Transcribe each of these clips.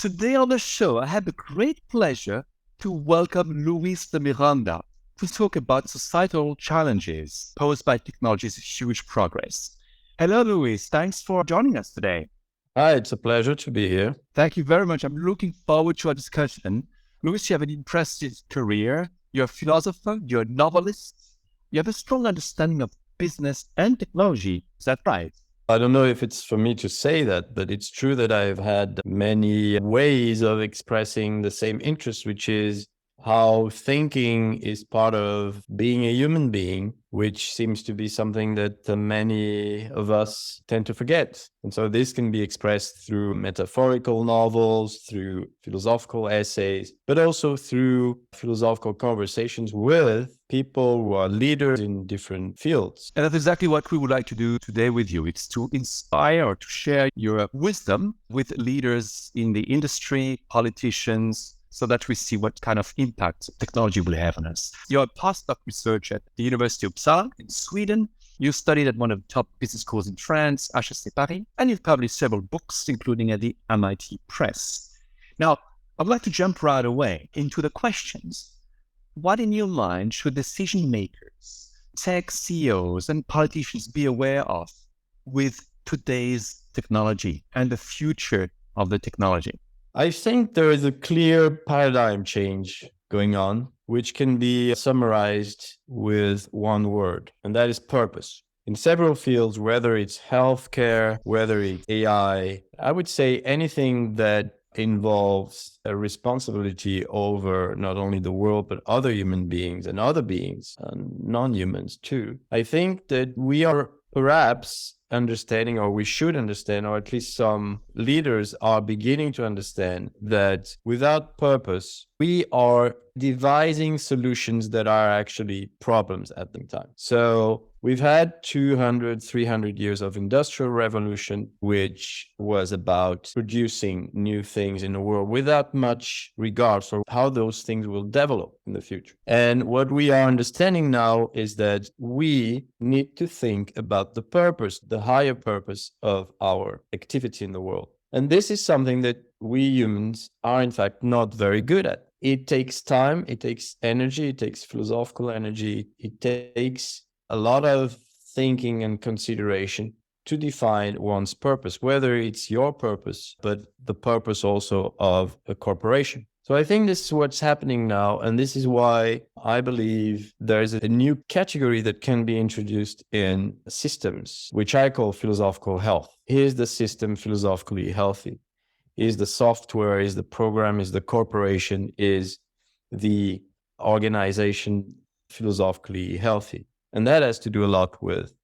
Today on the show, I have the great pleasure to welcome Luis de Miranda to talk about societal challenges posed by technology's huge progress. Hello, Luis. Thanks for joining us today. Hi, it's a pleasure to be here. Thank you very much. I'm looking forward to our discussion. Luis, you have an impressive career. You're a philosopher, you're a novelist, you have a strong understanding of business and technology. Is that right? I don't know if it's for me to say that, but it's true that I've had many ways of expressing the same interest, which is how thinking is part of being a human being, which seems to be something that many of us tend to forget. And so this can be expressed through metaphorical novels, through philosophical essays, but also through philosophical conversations with people who are leaders in different fields. And that's exactly what we would like to do today with you. It's to inspire or to share your wisdom with leaders in the industry, politicians, so that we see what kind of impact technology will have on us. You're a postdoc researcher at the University of Uppsala in Sweden. You studied at one of the top business schools in France, HEC Paris, and you've published several books, including at the MIT Press. Now, I'd like to jump right away into the questions. What in your mind should decision makers, tech CEOs, and politicians be aware of with today's technology and the future of the technology? I think there is a clear paradigm change going on, which can be summarized with one word, and that is purpose. In several fields, whether it's healthcare, whether it's AI, I would say anything that involves a responsibility over not only the world, but other human beings and other beings, and non-humans too. I think that we are perhaps understanding, or we should understand, or at least some leaders are beginning to understand, that without purpose, we are devising solutions that are actually problems at the time. So we've had 200, 300 years of industrial revolution, which was about producing new things in the world without much regard for how those things will develop in the future. And what we are understanding now is that we need to think about the purpose, the higher purpose of our activity in the world. And this is something that we humans are in fact not very good at. It takes time, it takes energy, it takes philosophical energy, it takes a lot of thinking and consideration to define one's purpose, whether it's your purpose, but the purpose also of a corporation. So I think this is what's happening now. And this is why I believe there is a new category that can be introduced in systems, which I call philosophical health. Is the system philosophically healthy? Is the software, is the program, is the corporation, is the organization philosophically healthy? And that has to do a lot with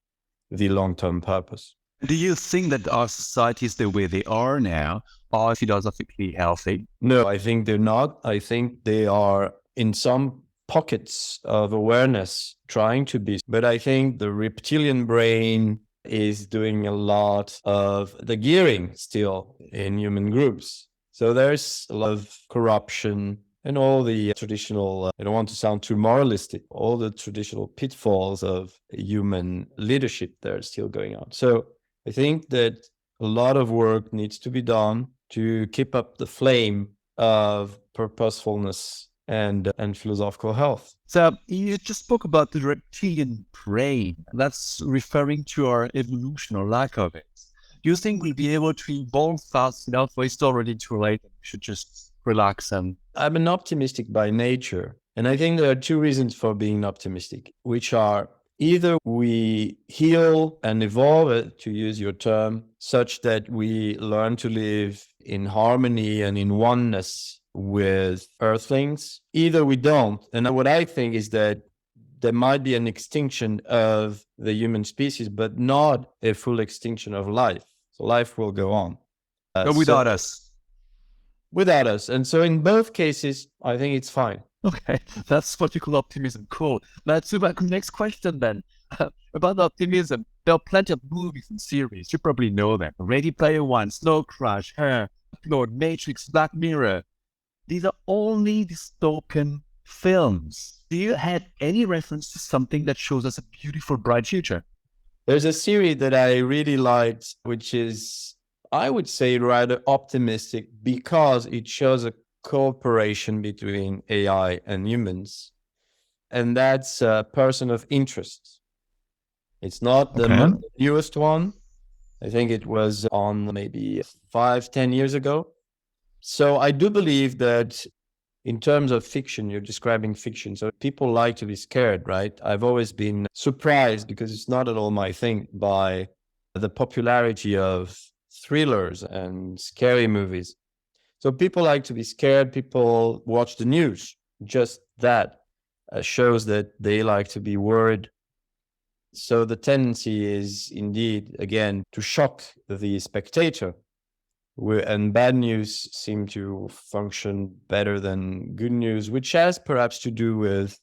the long-term purpose. Do you think that our societies, the way they are now, are philosophically healthy? No, I think they're not. I think they are in some pockets of awareness trying to be. But I think the reptilian brain is doing a lot of the gearing still in human groups. So there's a lot of corruption and all the traditional, I don't want to sound too moralistic, all the traditional pitfalls of human leadership that are still going on. So I think that a lot of work needs to be done to keep up the flame of purposefulness and philosophical health. So you just spoke about the reptilian brain. That's referring to our evolution or lack of it. Do you think we'll be able to evolve fast enough, or it's already too late? We should just relax and... I'm an optimistic by nature. And I think there are two reasons for being optimistic, which are either we heal and evolve, to use your term, such that we learn to live in harmony and in oneness with earthlings. Either we don't. And what I think is that there might be an extinction of the human species, but not a full extinction of life. So life will go on. But without us. Without us. And so in both cases, I think it's fine. Okay, that's what you call optimism. Cool. Let's move back to the next question then. About optimism, there are plenty of movies and series. You probably know them. Ready Player One, Snow Crash, Her, Lord, Matrix, Black Mirror. These are only dystopian films. Do you have any reference to something that shows us a beautiful, bright future? There's a series that I really liked, which is I would say rather optimistic because it shows a cooperation between AI and humans. And that's a person of interest. It's not the Okay. newest one. I think it was on maybe 5-10 years ago. So I do believe that in terms of fiction, you're describing fiction. So people like to be scared, right? I've always been surprised because it's not at all my thing by the popularity of thrillers and scary movies. So people like to be scared. People watch the news. Just that shows that they like to be worried. So the tendency is indeed, again, to shock the spectator. And bad news seem to function better than good news, which has perhaps to do with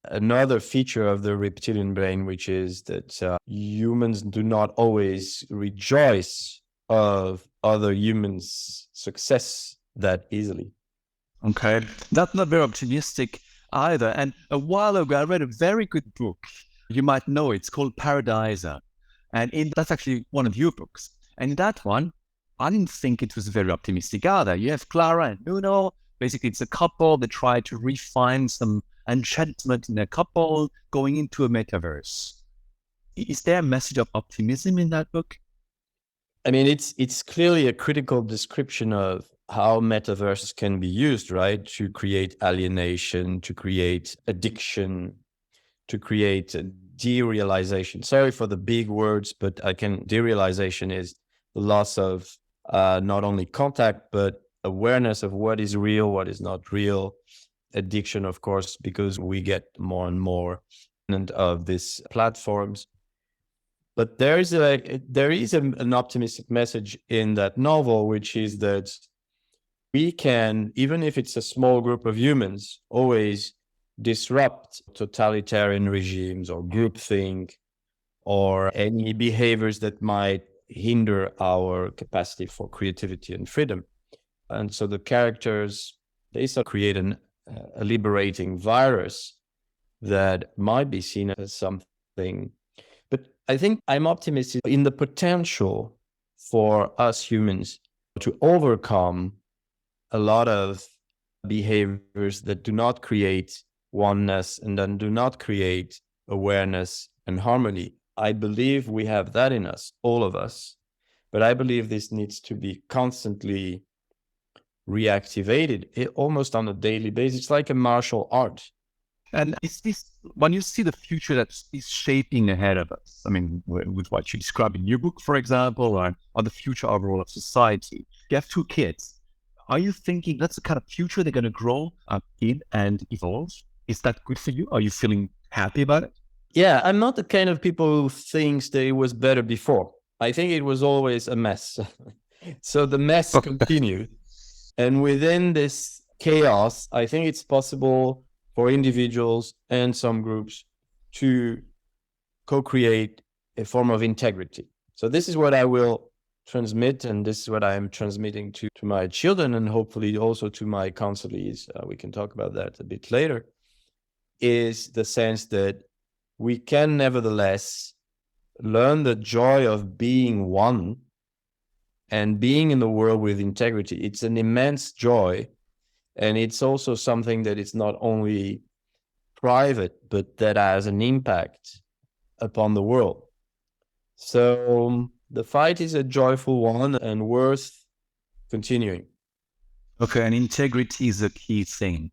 another feature of the reptilian brain, which is that humans do not always rejoice of other humans' success that easily. Okay. That's not very optimistic either. And a while ago, I read a very good book. You might know it. It's called Paradiser. And that's actually one of your books. And in that one, I didn't think it was very optimistic either. You have Clara and Nuno. Basically, it's a couple that try to refine some enchantment in a couple going into a metaverse. Is there a message of optimism in that book? I mean, it's clearly a critical description of how metaverses can be used, right? To create alienation, to create addiction, to create derealization. Sorry for the big words, but derealization is the loss of not only contact, but awareness of what is real, what is not real. Addiction, of course, because we get more and more of these platforms. But there is an optimistic message in that novel, which is that we can, even if it's a small group of humans, always disrupt totalitarian regimes or groupthink or any behaviors that might hinder our capacity for creativity and freedom. And so the characters, they sort of create a liberating virus that might be seen as something. But I think I'm optimistic in the potential for us humans to overcome a lot of behaviors that do not create oneness and then do not create awareness and harmony. I believe we have that in us, all of us. But I believe this needs to be constantly reactivated almost on a daily basis. It's like a martial art. And is this, when you see the future that is shaping ahead of us, I mean, with what you describe in your book, for example, or the future overall of society, you have 2 kids. Are you thinking that's the kind of future they're going to grow up in and evolve? Is that good for you? Are you feeling happy about it? Yeah, I'm not the kind of people who thinks that it was better before. I think it was always a mess. So the mess continued. And within this chaos, I think it's possible for individuals and some groups to co-create a form of integrity. So this is what I will transmit, and this is what I am transmitting to my children and hopefully also to my counselees. We can talk about that a bit later, is the sense that we can nevertheless learn the joy of being one and being in the world with integrity. It's an immense joy. And it's also something that is not only private, but that has an impact upon the world. So the fight is a joyful one and worth continuing. Okay, and integrity is a key thing.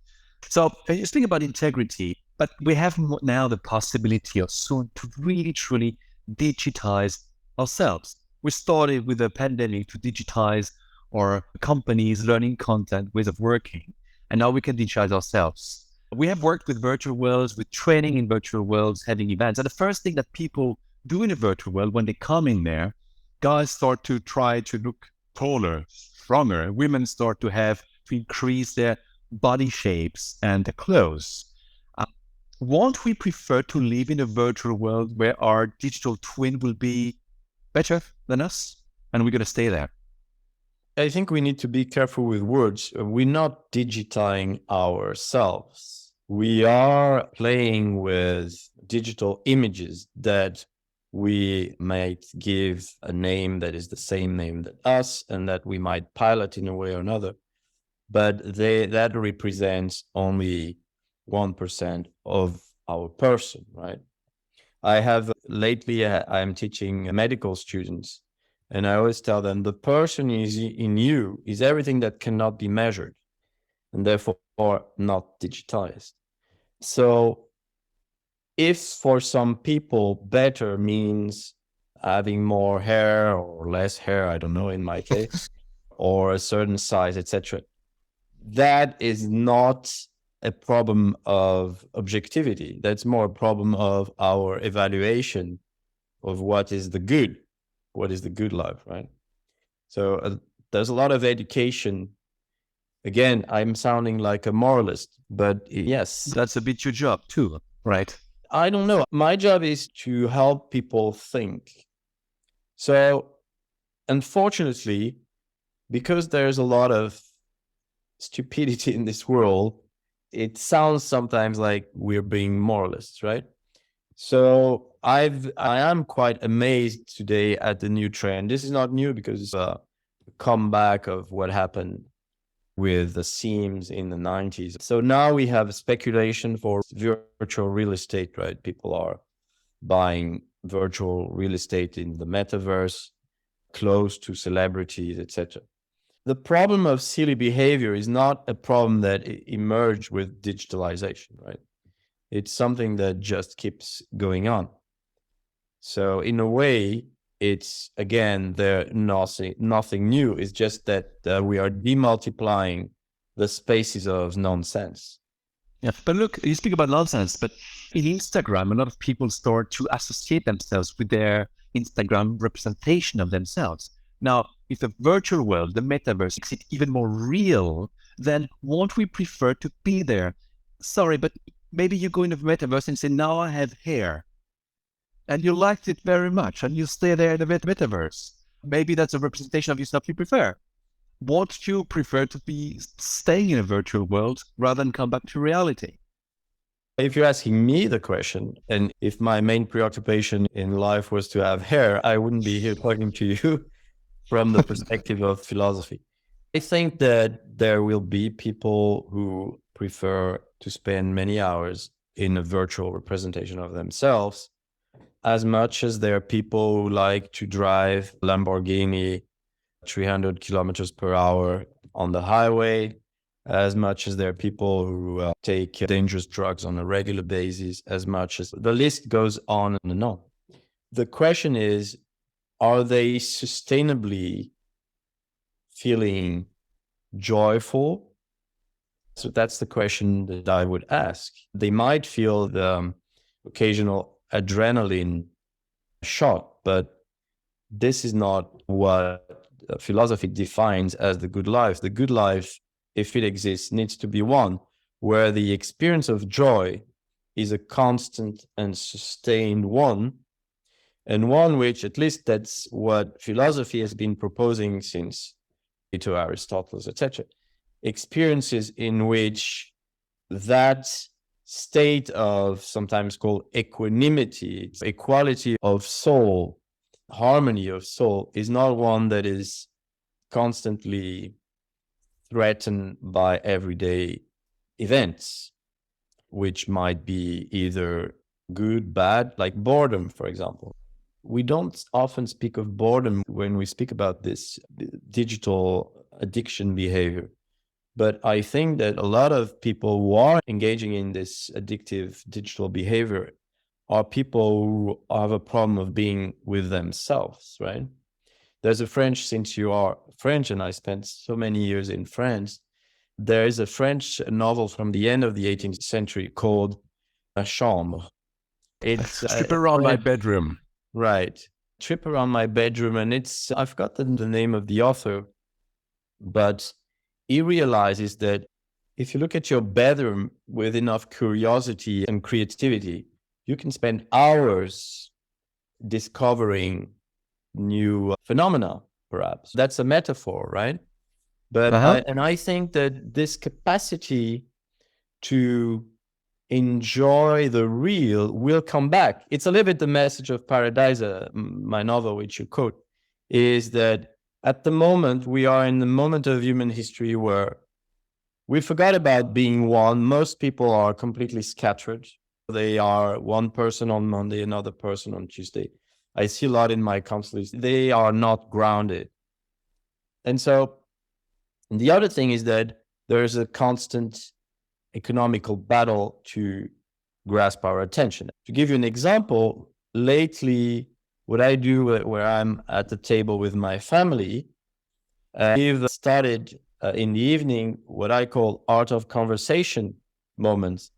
So just think about integrity, but we have now the possibility of soon to really, truly digitize ourselves. We started with the pandemic to digitize our companies, learning content, ways of working, and now we can digitize ourselves. We have worked with virtual worlds, with training in virtual worlds, having events. And the first thing that people do in a virtual world when they come in there, guys start to try to look taller, stronger. Women start to increase their body shapes and their clothes. Won't we prefer to live in a virtual world where our digital twin will be better than us and we're going to stay there? I think we need to be careful with words. We're not digitizing ourselves. We are playing with digital images that we might give a name that is the same name that us, and that we might pilot in a way or another, but that represents only 1% of our person, right? I have lately, I'm teaching medical students, and I always tell them the person is in you is everything that cannot be measured and therefore not digitized. So if for some people better means having more hair or less hair, I don't know, in my case, or a certain size, etc., that is not a problem of objectivity. That's more a problem of our evaluation of what is the good life, right? So there's a lot of education. Again, I'm sounding like a moralist, but yes, That's a bit your job too, right? I don't know. My job is to help people think. So unfortunately, because there's a lot of stupidity in this world, it sounds sometimes like we're being moralists, right? So I am quite amazed today at the new trend. This is not new because it's a comeback of what happened with the Sims in the 90s. So now we have speculation for virtual real estate, right? People are buying virtual real estate in the metaverse, close to celebrities, etc. The problem of silly behavior is not a problem that emerged with digitalization, right? It's something that just keeps going on. So in a way, it's again, there nothing new. It's just that we are demultiplying the spaces of nonsense. Yeah, but look, you speak about nonsense, but in Instagram, a lot of people start to associate themselves with their Instagram representation of themselves. Now, if the virtual world, the metaverse, makes it even more real, then won't we prefer to be there? Sorry, but maybe you go into the metaverse and say, now I have hair. And you liked it very much, and you stay there in the metaverse. Maybe that's a representation of yourself you prefer. Won't you prefer to be staying in a virtual world rather than come back to reality? If you're asking me the question, and if my main preoccupation in life was to have hair, I wouldn't be here talking to you from the perspective of philosophy. I think that there will be people who prefer to spend many hours in a virtual representation of themselves, as much as there are people who like to drive Lamborghini 300 kilometers per hour on the highway, as much as there are people who take dangerous drugs on a regular basis, as much as the list goes on and on. The question is, are they sustainably feeling joyful? So that's the question that I would ask. They might feel the occasional adrenaline shot, but this is not what philosophy defines as the good life. The good life, if it exists, needs to be one where the experience of joy is a constant and sustained one, and one which, at least that's what philosophy has been proposing since Plato, Aristotle, etc. Experiences in which that state of, sometimes called equanimity, equality of soul, harmony of soul, is not one that is constantly threatened by everyday events, which might be either good, bad, like boredom, for example. We don't often speak of boredom when we speak about this digital addiction behavior. But I think that a lot of people who are engaging in this addictive digital behavior are people who have a problem of being with themselves, right? There's a French, since you are French and I spent so many years in France, there is a French novel from the end of the 18th century called La Chambre. It's Strip around my bedroom. Right. Trip around my bedroom. And I've forgotten the name of the author, but he realizes that if you look at your bedroom with enough curiosity and creativity, you can spend hours discovering new phenomena, perhaps. That's a metaphor, right? But I think that this capacity to enjoy the real will come back. It's a little bit the message of Paradise, my novel, which you quote, is that at the moment, we are in the moment of human history where we forgot about being one. Most people are completely scattered. They are one person on Monday, another person on Tuesday. I see a lot in my counselors. They are not grounded. And so the other thing is that there's a constant economical battle to grasp our attention. To give you an example, lately, what I do where I'm at the table with my family, I've started in the evening what I call art of conversation moments.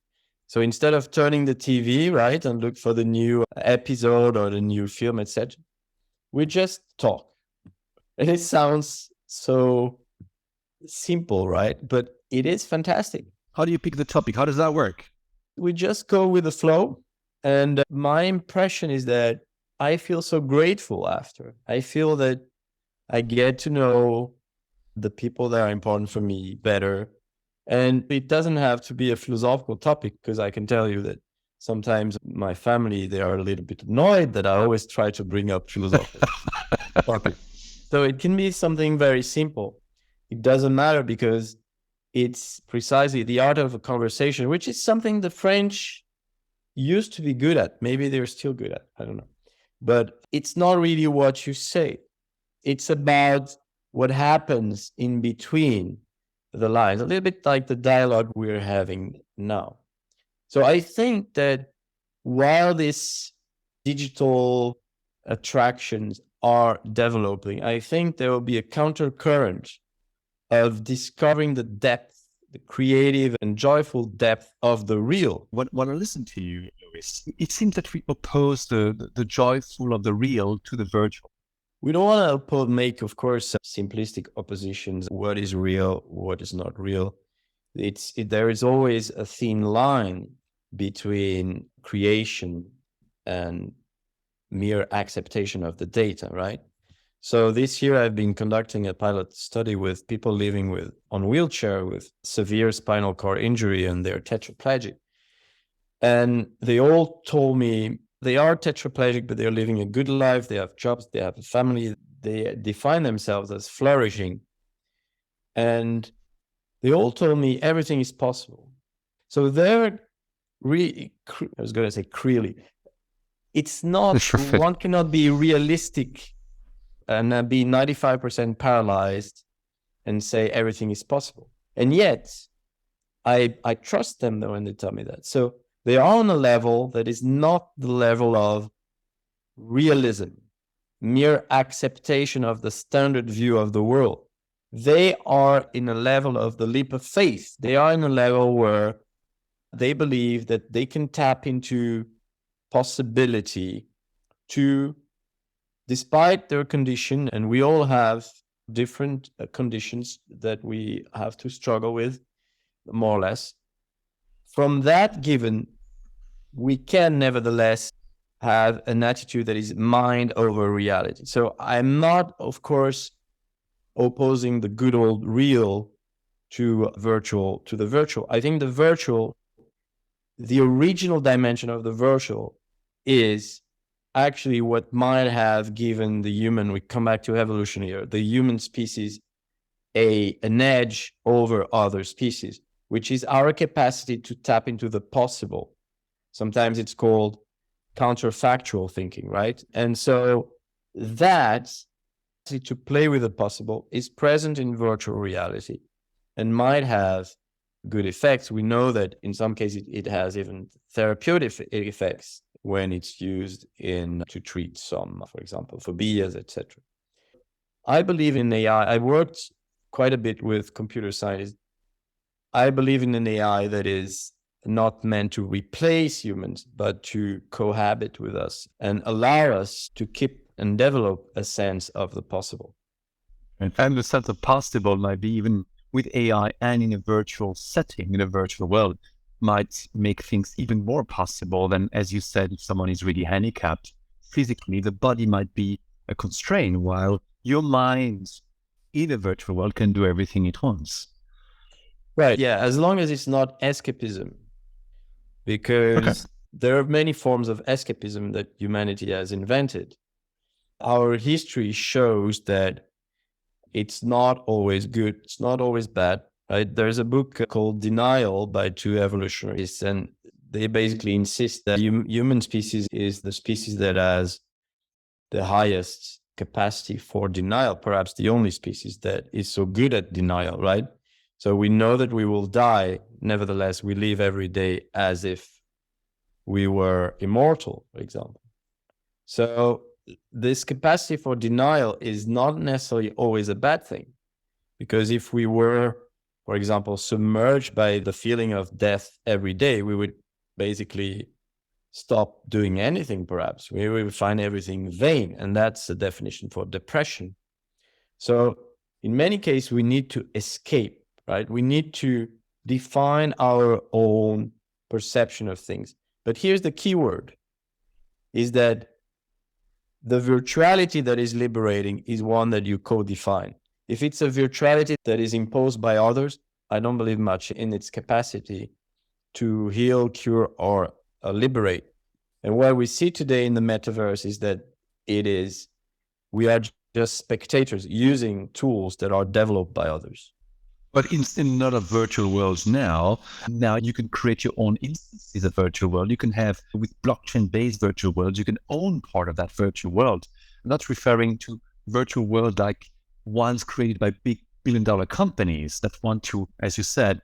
So instead of turning the TV, right, and look for the new episode or the new film, etc., we just talk. And it sounds so simple, right? But it is fantastic. How do you pick the topic? How does that work? We just go with the flow. And my impression is that I feel so grateful after. I feel that I get to know the people that are important for me better. And it doesn't have to be a philosophical topic, because I can tell you that sometimes my family, they are a little bit annoyed that I always try to bring up philosophical topics. So it can be something very simple. It doesn't matter, because it's precisely the art of a conversation, which is something the French used to be good at. Maybe they're still good at, I don't know. But it's not really what you say. It's about what happens in between the lines, a little bit like the dialogue we're having now. So I think that while these digital attractions are developing, I think there will be a countercurrent of discovering the depth, the creative and joyful depth of the real. When I listen to you, Luis, it seems that we oppose the joyful of the real to the virtual. We don't want to make, of course, simplistic oppositions. What is real? What is not real? There is always a thin line between creation and mere acceptation of the data, right? So this year I've been conducting a pilot study with people living on wheelchair with severe spinal cord injury, and they're tetraplegic. And they all told me they are tetraplegic, but they're living a good life. They have jobs, they have a family, they define themselves as flourishing. And they all told me everything is possible. So they're really, I was going to say really, it's not, one cannot be realistic and be 95% paralyzed and say everything is possible. And yet, I trust them though when they tell me that. So they are on a level that is not the level of realism, mere acceptation of the standard view of the world. They are in a level of the leap of faith. They are in a level where they believe that they can tap into possibility to, despite their condition, and we all have different conditions that we have to struggle with, more or less. From that given, we can nevertheless have an attitude that is mind over reality. So I'm not, of course, opposing the good old real to the virtual. I think the original dimension of the virtual is actually what might have given the human, we come back to evolution here, the human species an edge over other species, which is our capacity to tap into the possible. Sometimes it's called counterfactual thinking, right? And so that, to play with the possible, is present in virtual reality and might have good effects. We know that in some cases it has even therapeutic effects when it's used to treat some, for example, phobias, etc. I believe in AI. I worked quite a bit with computer science. I believe in an AI that is not meant to replace humans, but to cohabit with us and allow us to keep and develop a sense of the possible. And the sense of possible might be even with AI and in a virtual setting, in a virtual world, might make things even more possible than, as you said, if someone is really handicapped physically, the body might be a constraint, while your mind in a virtual world can do everything it wants. Right. Yeah. As long as it's not escapism. Okay. because there are many forms of escapism that humanity has invented. Our history shows that it's not always good, it's not always bad, right? There's a book called Denial by two evolutionists, and they basically insist that human species is the species that has the highest capacity for denial, perhaps the only species that is so good at denial, right? So we know that we will die. Nevertheless, we live every day as if we were immortal, for example. So this capacity for denial is not necessarily always a bad thing, because if we were, for example, submerged by the feeling of death every day, we would basically stop doing anything, perhaps. We would find everything vain. And that's the definition for depression. So in many cases, we need to escape, right? We need to define our own perception of things. But here's the key word, is that the virtuality that is liberating is one that you co-define. If it's a virtuality that is imposed by others, I don't believe much in its capacity to heal, cure, or liberate. And what we see today in the metaverse is that we are just spectators using tools that are developed by others. But in a lot of virtual worlds now you can create your own instances of virtual world. You can have, with blockchain-based virtual worlds, you can own part of that virtual world. I'm not referring to virtual world like ones created by big billion-dollar companies that want to, as you said,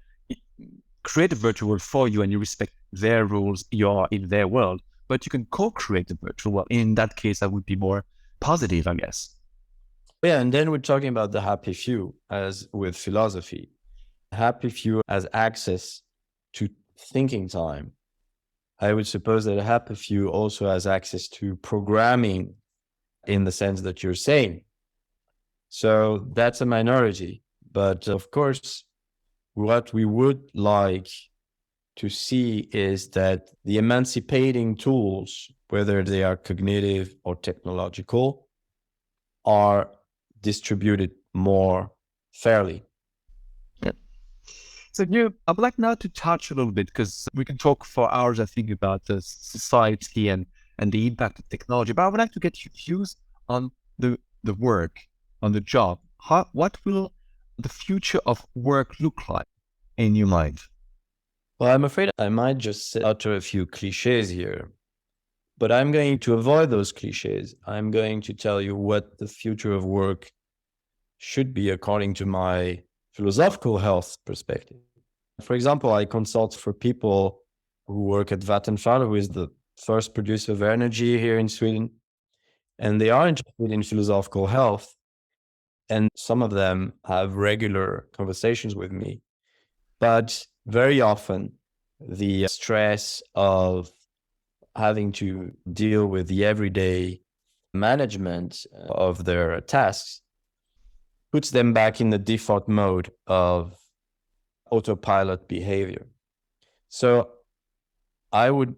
create a virtual world for you and you respect their rules, you're in their world. But you can co-create a virtual world. In that case, I would be more positive, I guess. Yeah, and then we're talking about the happy few, as with philosophy. Happy few has access to thinking time. I would suppose that a happy few also has access to programming in the sense that you're saying. So that's a minority. But of course, what we would like to see is that the emancipating tools, whether they are cognitive or technological, are distributed more fairly. Yeah. So I would like now to touch a little bit, because we can talk for hours, I think, about the society and the impact of technology. But I would like to get your views on the work, on the job. What will the future of work look like in your mind? Well, I'm afraid I might just utter a few cliches here, but I'm going to avoid those cliches. I'm going to tell you what the future of work should be according to my philosophical health perspective. For example, I consult for people who work at Vattenfall, who is the first producer of energy here in Sweden, and they are interested in philosophical health. And some of them have regular conversations with me. But very often, the stress of having to deal with the everyday management of their tasks puts them back in the default mode of autopilot behavior. So I would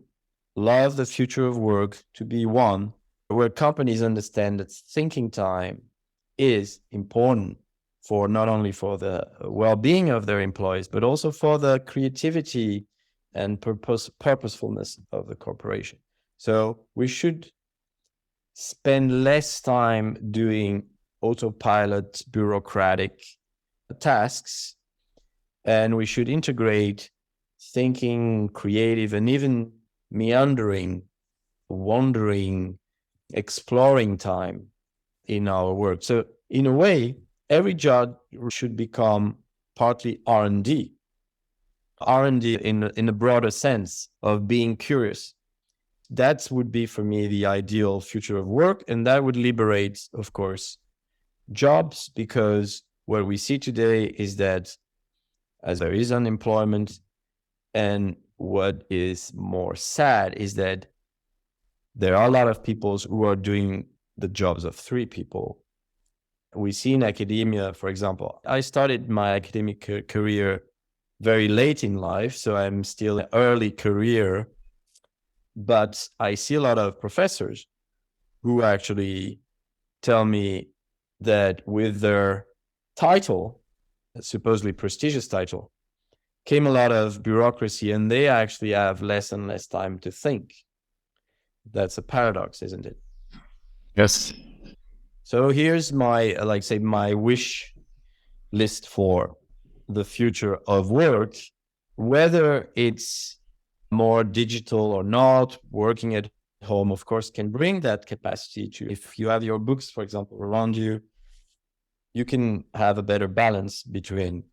love the future of work to be one where companies understand that thinking time is important for not only for the well-being of their employees, but also for the creativity and purposefulness of the corporation. So we should spend less time doing autopilot bureaucratic tasks, and we should integrate thinking, creative, and even meandering, wandering, exploring time in our work. So in a way, every job should become partly R&D in a broader sense of being curious. That would be for me the ideal future of work. And that would liberate, of course, jobs, because what we see today is that as there is unemployment, and what is more sad is that there are a lot of people who are doing the jobs of three people. We see in academia, for example, I started my academic career very late in life, so I'm still in early career, but I see a lot of professors who actually tell me that with their title, a supposedly prestigious title, came a lot of bureaucracy, and they actually have less and less time to think. That's a paradox, isn't it? Yes. So here's my, like, say, my wish list for the future of work, whether it's more digital or not. Working at home, of course, can bring that capacity to, if you have your books, for example, around you, you can have a better balance between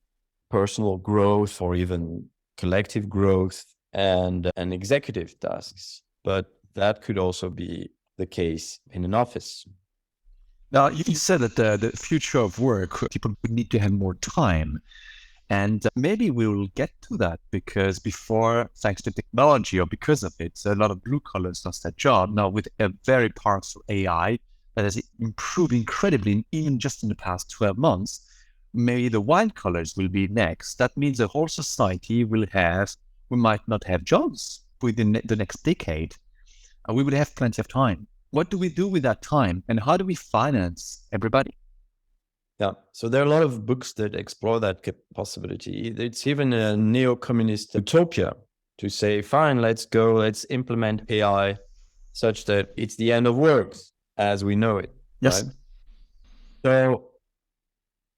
personal growth or even collective growth and executive tasks. But that could also be the case in an office. Now, you said that the future of work, people would need to have more time. And maybe we will get to that because before, thanks to technology or because of it, a lot of blue collars lost their job. Now, with a very powerful AI that has improved incredibly, even just in the past 12 months, maybe the white collars will be next. That means the whole society we might not have jobs within the next decade. We would have plenty of time. What do we do with that time? And how do we finance everybody? Yeah. So there are a lot of books that explore that possibility. It's even a neo-communist utopia to say, fine, let's implement AI such that it's the end of work as we know it. Yes. Right? So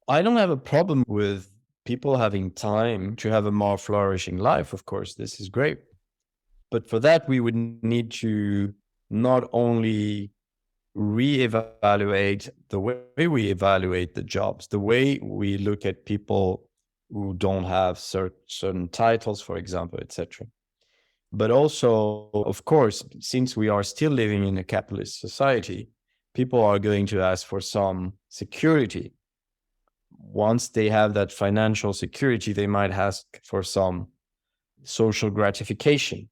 I don't have a problem with people having time to have a more flourishing life. Of course, this is great. But for that, we would need to not only reevaluate the way we evaluate the jobs, the way we look at people who don't have certain titles, for example, etc. But also, of course, since we are still living in a capitalist society, people are going to ask for some security. Once they have that financial security, they might ask for some social gratification.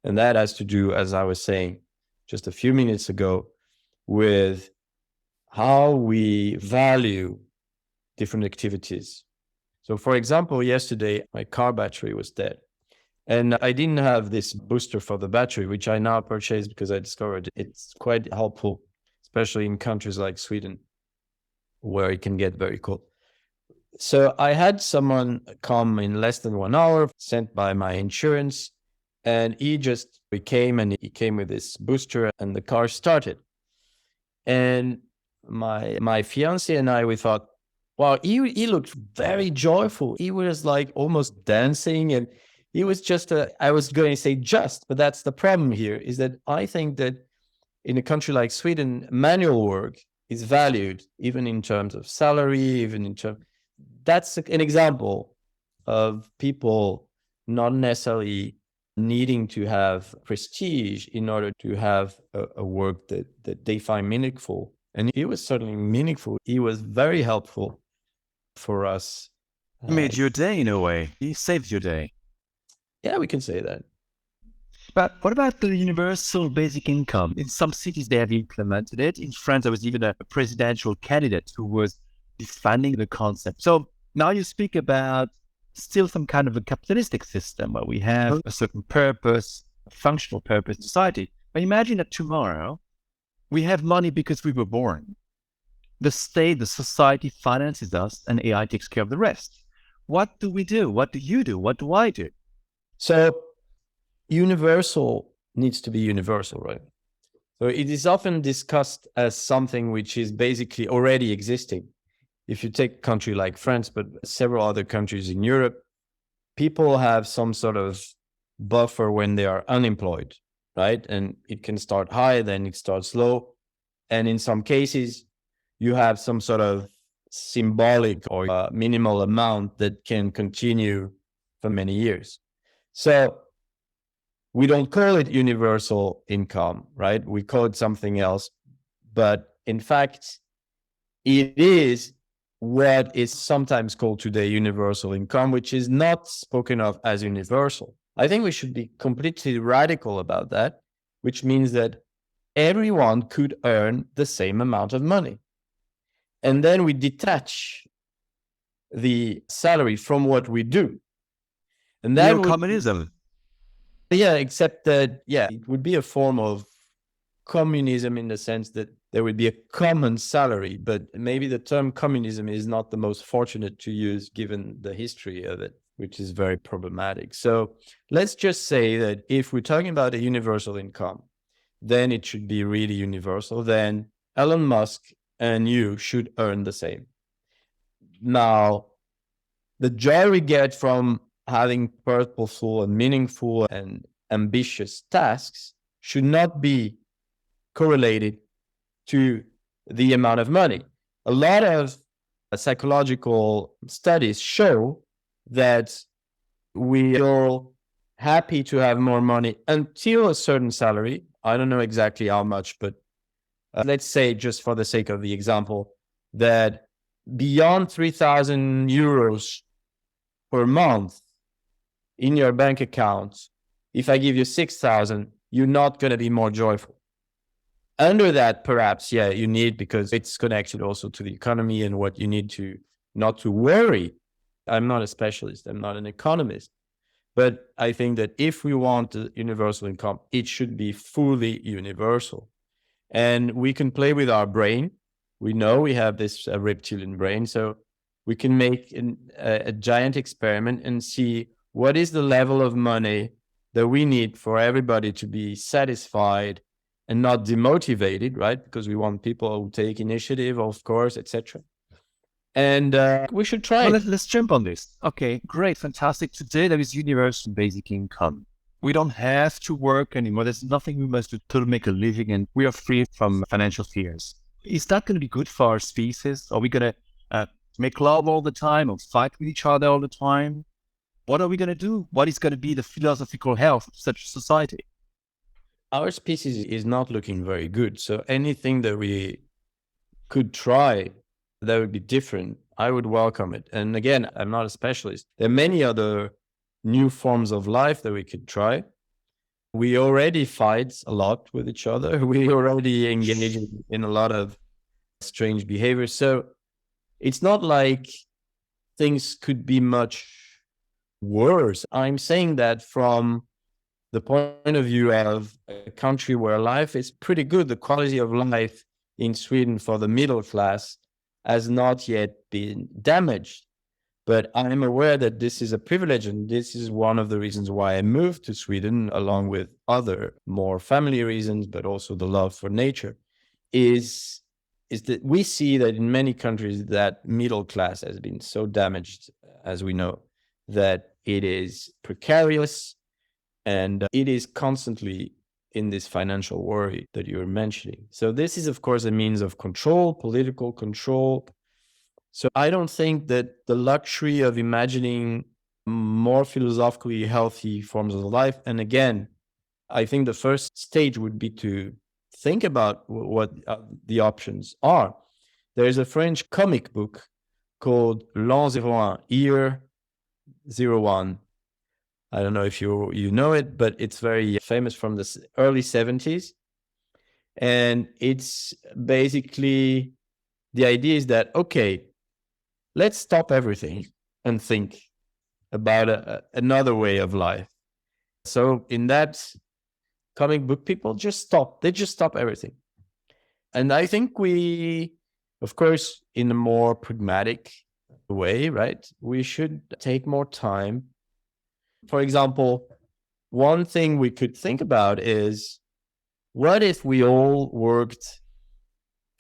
And that has to do, as I was saying just a few minutes ago, with how we value different activities. So, for example, yesterday, my car battery was dead. And I didn't have this booster for the battery, which I now purchased because I discovered it's quite helpful, especially in countries like Sweden, where it can get very cold. So I had someone come in less than 1 hour, sent by my insurance, and he came with this booster and the car started. And my fiance and I, we thought, wow, he looked very joyful. He was like almost dancing, and he was I was going to say just, but that's the problem here, is that I think that in a country like Sweden, manual work is valued, even in terms of salary, that's an example of people not necessarily needing to have prestige in order to have a work that they find meaningful. And it was certainly meaningful. It was very helpful for us. You made your day in a way. You saved your day. Yeah, we can say that. But what about the universal basic income? In some cities, they have implemented it. In France, there was even a presidential candidate who was defending the concept. So now you speak about still some kind of a capitalistic system where we have a certain purpose, a functional purpose in society. But imagine that tomorrow we have money because we were born. The state, the society finances us, and AI takes care of the rest. What do we do? What do you do? What do I do? So universal needs to be universal, right? So it is often discussed as something which is basically already existing. If you take a country like France, but several other countries in Europe, people have some sort of buffer when they are unemployed, right? And it can start high, then it starts low. And in some cases, you have some sort of symbolic or minimal amount that can continue for many years. So we don't call it universal income, right? We call it something else. But in fact, it is what is sometimes called today universal income, which is not spoken of as universal. I think we should be completely radical about that, which means that everyone could earn the same amount of money. And then we detach the salary from what we do. And that Neo-communism. Yeah, except that, it would be a form of communism in the sense that there would be a common salary, but maybe the term communism is not the most fortunate to use given the history of it. which is very problematic. So let's just say that if we're talking about a universal income, then it should be really universal. Then Elon Musk and you should earn the same. Now, the joy we get from having purposeful and meaningful and ambitious tasks should not be correlated to the amount of money. A lot of psychological studies show that we are happy to have more money until a certain salary. I don't know exactly how much, but let's say, just for the sake of the example, that beyond 3,000 euros per month in your bank account, if I give you 6,000, you're not going to be more joyful. Under that, perhaps, yeah, you need, because it's connected also to the economy and what you need to not to worry. I'm not a specialist. I'm not an economist. But I think that if we want a universal income, it should be fully universal. And we can play with our brain. We know we have this reptilian brain. So we can make a giant experiment and see what is the level of money that we need for everybody to be satisfied and not demotivated, right? Because we want people who take initiative, of course, etc. And we should try. Well, let's jump on this. Okay, great, fantastic. Today there is universal basic income. We don't have to work anymore. There's nothing we must do to make a living, and we are free from financial fears. Is that going to be good for our species? Are we going to make love all the time or fight with each other all the time? What are we going to do? What is going to be the philosophical health of such a society? Our species is not looking very good. So anything that we could try that would be different, I would welcome it. And again, I'm not a specialist. There are many other new forms of life that we could try. We already fight a lot with each other. We already engage in a lot of strange behaviors. So it's not like things could be much worse. I'm saying that from the point of view of a country where life is pretty good. The quality of life in Sweden for the middle class has not yet been damaged. But I'm aware that this is a privilege, and this is one of the reasons why I moved to Sweden, along with other more family reasons, but also the love for nature, is that we see that in many countries that middle class has been so damaged, as we know, that it is precarious and it is constantly in this financial worry that you're mentioning. So this is, of course, a means of control, political control. So I don't think that the luxury of imagining more philosophically healthy forms of life, and again, I think the first stage would be to think about what the options are. There's a French comic book called L'an 01, Year 01. I don't know if you know it, but it's very famous from the early 70s. And it's basically, the idea is that, okay, let's stop everything and think about another way of life. So in that comic book, people just stop. They just stop everything. And I think we, of course, in a more pragmatic way, right, we should take more time. For example, one thing we could think about is, what if we all worked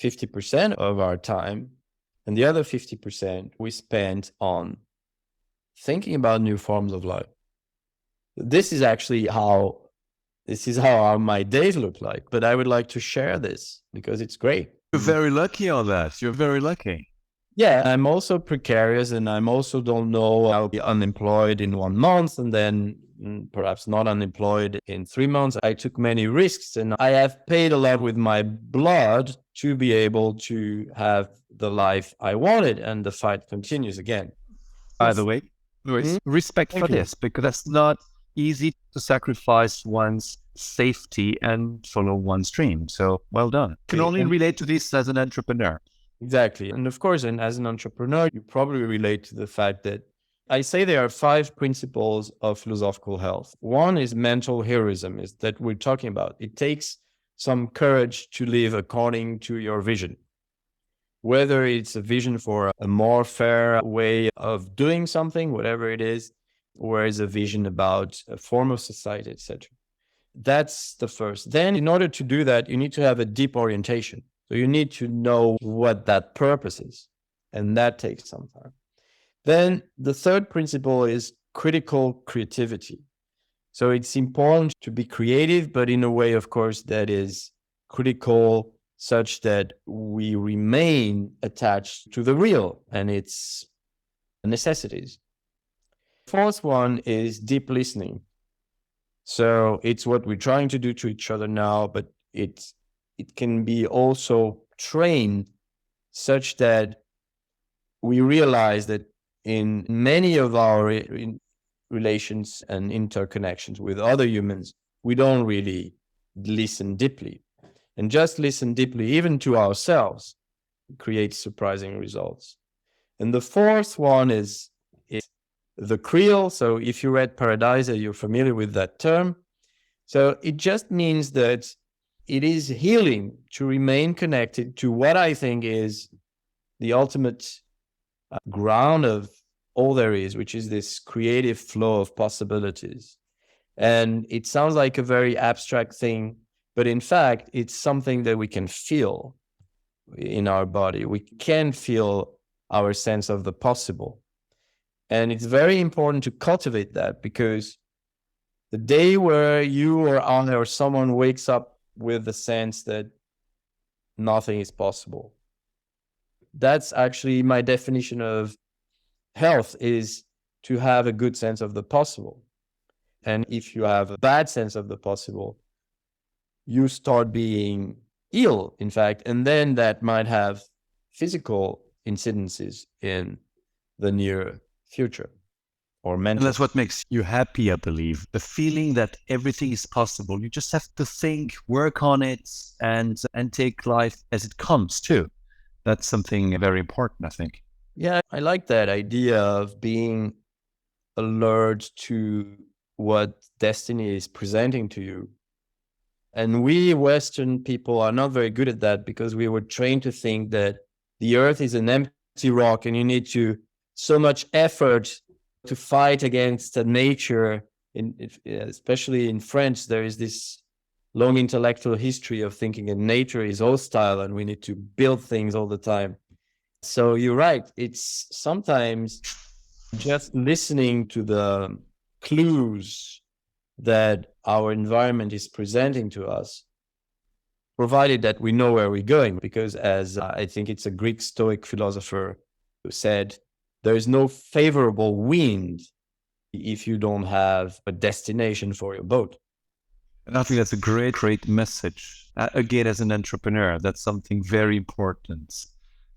50% of our time and the other 50% we spent on thinking about new forms of life? This is how my days look like, but I would like to share this because it's great. You're very lucky on that. You're very lucky. Yeah, I'm also precarious, and I'm also don't know, I'll be unemployed in 1 month and then perhaps not unemployed in 3 months. I took many risks, and I have paid a lot with my blood to be able to have the life I wanted, and the fight continues again. By the way, Louis, respect for this, because that's not easy to sacrifice one's safety and follow one's dream. So well done. Can only relate to this as an entrepreneur. Exactly. And of course, and as an entrepreneur, you probably relate to the fact that I say there are 5 principles of philosophical health. One is mental heroism, is that we're talking about. It takes some courage to live according to your vision. Whether it's a vision for a more fair way of doing something, whatever it is, Where is a vision about a form of society, etc. That's the first. Then in order to do that, you need to have a deep orientation. So you need to know what that purpose is. And that takes some time. Then the third principle is critical creativity. So it's important to be creative, but in a way, of course, that is critical, such that we remain attached to the real and its necessities. Fourth one is deep listening. So it's what we're trying to do to each other now, but it can be also trained such that we realize that in many of our relations and interconnections with other humans, we don't really listen deeply. And just listen deeply, even to ourselves, creates surprising results. And the fourth one is the creel. So if you read Paradise, you're familiar with that term. So it just means that it is healing to remain connected to what I think is the ultimate ground of all there is, which is this creative flow of possibilities. And it sounds like a very abstract thing, but in fact, it's something that we can feel in our body. We can feel our sense of the possible. And it's very important to cultivate that, because the day where you or I or someone wakes up with the sense that nothing is possible, that's actually my definition of health, is to have a good sense of the possible. And if you have a bad sense of the possible, you start being ill, in fact, and then that might have physical incidences in the near future or mental. And that's what makes you happy, I believe. The feeling that everything is possible. You just have to think, work on it, and take life as it comes too. That's something very important, I think. Yeah, I like that idea of being alert to what destiny is presenting to you. And we Western people are not very good at that, because we were trained to think that the earth is an empty rock and you need to so much effort to fight against nature. Especially in French, there is this long intellectual history of thinking that nature is hostile and we need to build things all the time. So you're right. It's sometimes just listening to the clues that our environment is presenting to us, provided that we know where we're going. Because as I think it's a Greek Stoic philosopher who said, there is no favorable wind if you don't have a destination for your boat. And I think that's a great message. Again, as an entrepreneur, that's something very important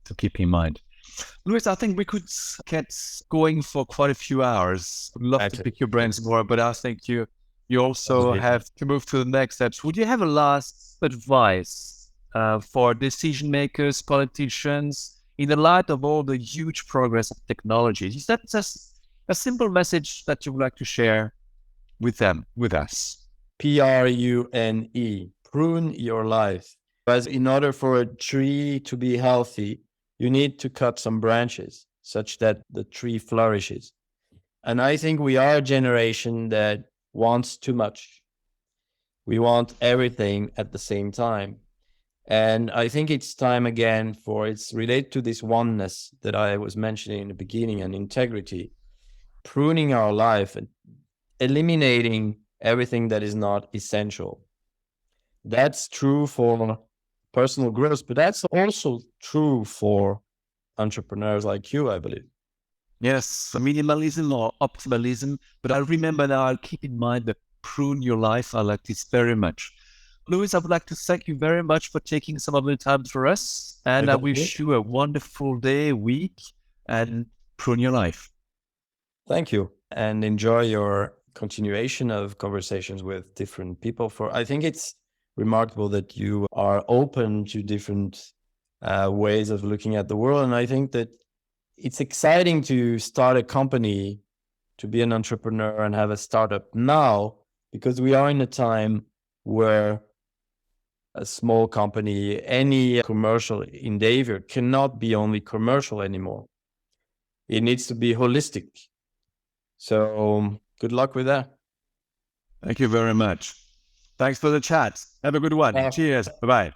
to keep in mind. Luis, I think we could get going for quite a few hours. I'd love to pick your brains more, but I think you also have to move to the next steps. Would you have a last advice for decision makers, politicians, in the light of all the huge progress of technology? Is that just a simple message that you would like to share with them, with us? PRUNE, prune your life. As in order for a tree to be healthy, you need to cut some branches such that the tree flourishes. And I think we are a generation that wants too much. We want everything at the same time. And I think it's time again it's related to this oneness that I was mentioning in the beginning, and integrity, pruning our life and eliminating everything that is not essential. That's true for personal growth, but that's also true for entrepreneurs like you, I believe. Yes, minimalism or optimalism. But I remember now, I'll keep in mind the prune your life. I like this very much. Luis, I would like to thank you very much for taking some of the time for us. And I wish you a wonderful day, week, and prune your life. Thank you. And enjoy your continuation of conversations with different people. I think it's remarkable that you are open to different ways of looking at the world. And I think that it's exciting to start a company, to be an entrepreneur and have a startup now, because we are in a time where a small company, any commercial endeavor cannot be only commercial anymore. It needs to be holistic. So good luck with that. Thank you very much. Thanks for the chat. Have a good one. Cheers. Bye-bye.